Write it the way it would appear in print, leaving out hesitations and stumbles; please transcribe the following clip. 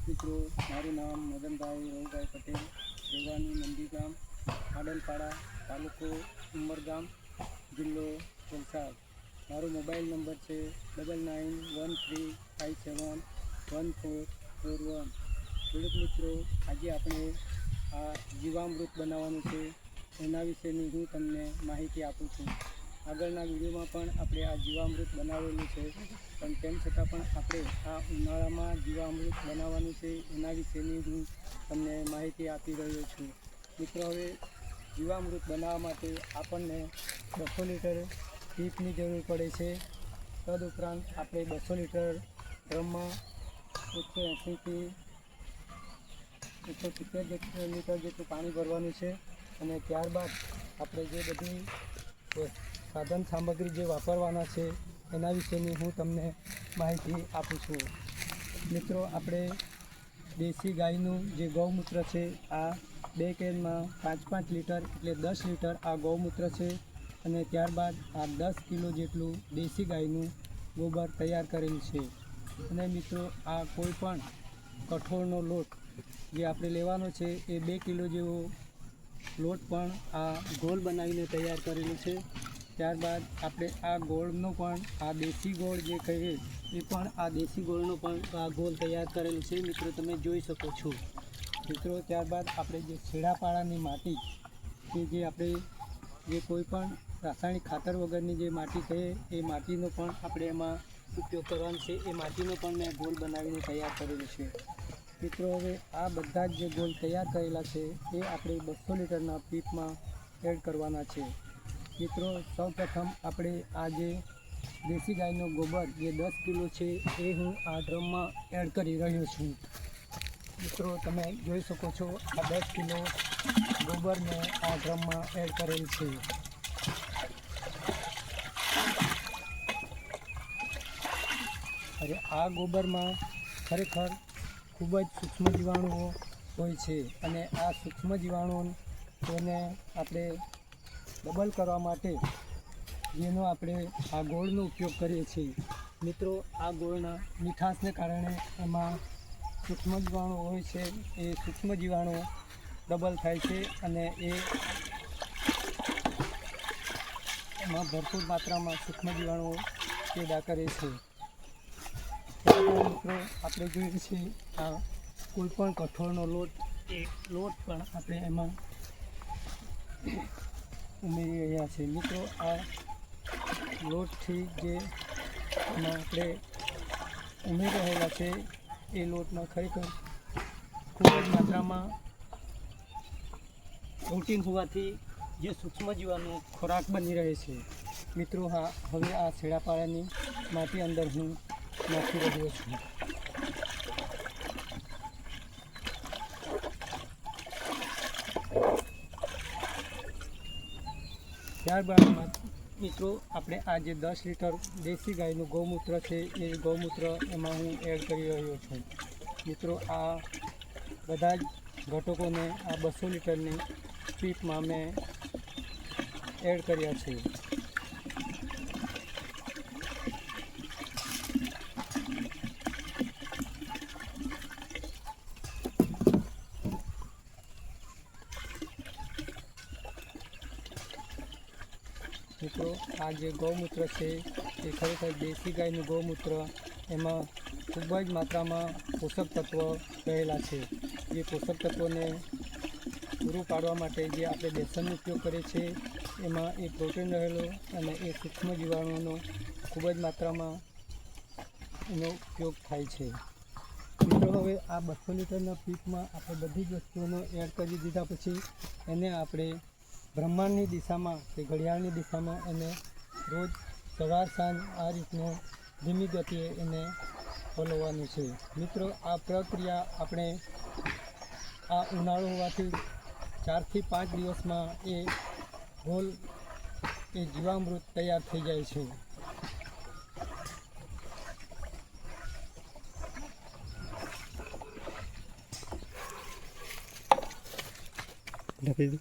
મિત્રો, મારું નામ મદનભાઈ રવુભાઈ પટેલ, રહેવાનું નંદીગામ, આડલપાડા, તાલુકો ઉમરગામ, જિલ્લો વલસાડ. મારો મોબાઈલ નંબર છે 9913571441. ખેડૂત મિત્રો, આજે આપણે આ જીવામૃત બનાવવાનું છે એના વિશેની હું તમને માહિતી આપું છું. આગળના વિડીયોમાં પણ આપણે આ જીવામૃત બનાવેલું છે, પણ તેમ છતાં પણ આપણે આ ઉનાળામાં જીવામૃત બનાવવાનું છે એના વિશેની હું તમને માહિતી આપી રહ્યો છું. મિત્રો, હવે જીવામૃત બનાવવા માટે આપણને 200 લીટર પીપની જરૂર પડે છે. તદુપરાંત આપણે 200 લીટર ડ્રમમાં 180થી 170 લીટર જેટલું પાણી ભરવાનું છે. અને ત્યારબાદ આપણે જે બધી સાધન સામગ્રી જે વાપરવાના છે એના વિશેની હું તમને માહિતી આપું છું. મિત્રો, આપણે દેશી ગાયનું જે ગૌમૂત્ર છે આ 2 કેનમાં 5-5 લીટર એટલે 10 લીટર આ ગૌમૂત્ર છે. અને ત્યારબાદ આ 10 કિલો જેટલું દેશી ગાયનું ગોબર તૈયાર કરેલ છે. અને મિત્રો, આ કોઈ પણ કઠોળનો લોટ જે આપણે લેવાનો છે એ 2 કિલો જેવો લોટ પણ આ ગોળ બનાવીને તૈયાર કરેલું છે. ત્યારબાદ આપણે આ ગોળનો પણ આ દેશી ગોળ જે કહીએ એ પણ આ દેશી ગોળનો પણ આ ગોળ તૈયાર કરેલ છે. મિત્રો, તમે જોઈ શકો છો. મિત્રો, ત્યારબાદ આપણે જે છેડાપાડાની માટી કે જે આપણે જે કોઈ પણ રાસાયણિક ખાતર વગરની જે માટી કહીએ એ માટીનો પણ આપણે એમાં ઉપયોગ કરવાનો છે. એ માટીનો પણ મેં ગોળ બનાવીને તૈયાર કરેલું છે. મિત્રો, હવે આ બધા જ જે ગોળ તૈયાર કરેલા છે એ આપણે 200 લીટરના પીપમાં એડ કરવાના છે. મિત્રો, સૌપ્રથમ આપણે આ જે દેશી ગાયનો ગોબર જે 10 કિલો છે એ હું આ ડ્રમમાં એડ કરી રહ્યો છું. મિત્રો, તમે જોઈ શકો છો આ 10 કિલો ગોબર મેં આ ડ્રમમાં એડ કરેલ છે. અરે આ ગોબરમાં ખરેખર ખૂબ જ સૂક્ષ્મ જીવાણુઓ હોય છે. અને આ સૂક્ષ્મ જીવાણુઓને આપણે ડબલ કરવા માટે જેનો આપણે આ ગોળનો ઉપયોગ કરીએ છીએ. મિત્રો, આ ગોળના મીઠાશને કારણે એમાં સૂક્ષ્મ જીવાણુ હોય છે. એ સૂક્ષ્મ જીવાણુ ડબલ થાય છે અને એમાં ભરપૂર માત્રામાં સૂક્ષ્મ જીવાણુઓ પેદા કરે છે. મિત્રો, આપણે જોઈએ છીએ આ કોઈપણ કઠોળનો લોટ એ લોટ પણ આપણે એમાં ઉમેરી રહ્યા છે. મિત્રો, આ લોટથી જે એમાં આપણે ઉમેરી રહેલા છે એ લોટમાં ખરેખર ખૂબ જ માત્રામાં પ્રોટીન હોવાથી જે સૂક્ષ્મ જીવાણુ ખોરાક બની રહે છે. મિત્રો, હા, હવે આ છેડાપાડાની માટી અંદર હું નાખી રહ્યો છું. ત્યારબાદ મિત્રો, આપણે આ જે 10 લીટર દેશી ગાયનું ગૌમૂત્ર છે એ ગૌમૂત્ર એમાં હું એડ કરી રહ્યો છું. મિત્રો, આ બધા જ ઘટકોને આ 200 લીટરની પીપમાં મેં એડ કર્યા છે. મિત્રો, આ જે ગૌમૂત્ર છે એ ખરેખર દેશી ગાયનું ગૌમૂત્ર એમાં ખૂબ જ માત્રામાં પોષક તત્વો રહેલા છે. જે પોષક તત્વોને પૂરું પાડવા માટે જે આપણે બેસનનો ઉપયોગ કરીએ છીએ એમાં એ પ્રોટીન રહેલો અને એ સૂક્ષ્મ જીવાણુઓનો ખૂબ જ માત્રામાં એનો ઉપયોગ થાય છે. મિત્રો, હવે આ 200 લીટરના પીપમાં આપણે બધી જ વસ્તુઓનો એડ કરી દીધા પછી એને આપણે બ્રહ્માંડની દિશામાં કે ઘડિયાળની દિશામાં એને રોજ સવાર સાંજ આ રીતનું ધીમી ગતિએ એને હલવવાનું છે. મિત્રો, આ પ્રક્રિયા આપણે આ ઉનાળો હોવાથી 4 થી 5 દિવસમાં એ ગોળ એ જીવામૃત તૈયાર થઈ જાય છે. ઢાંકી દો.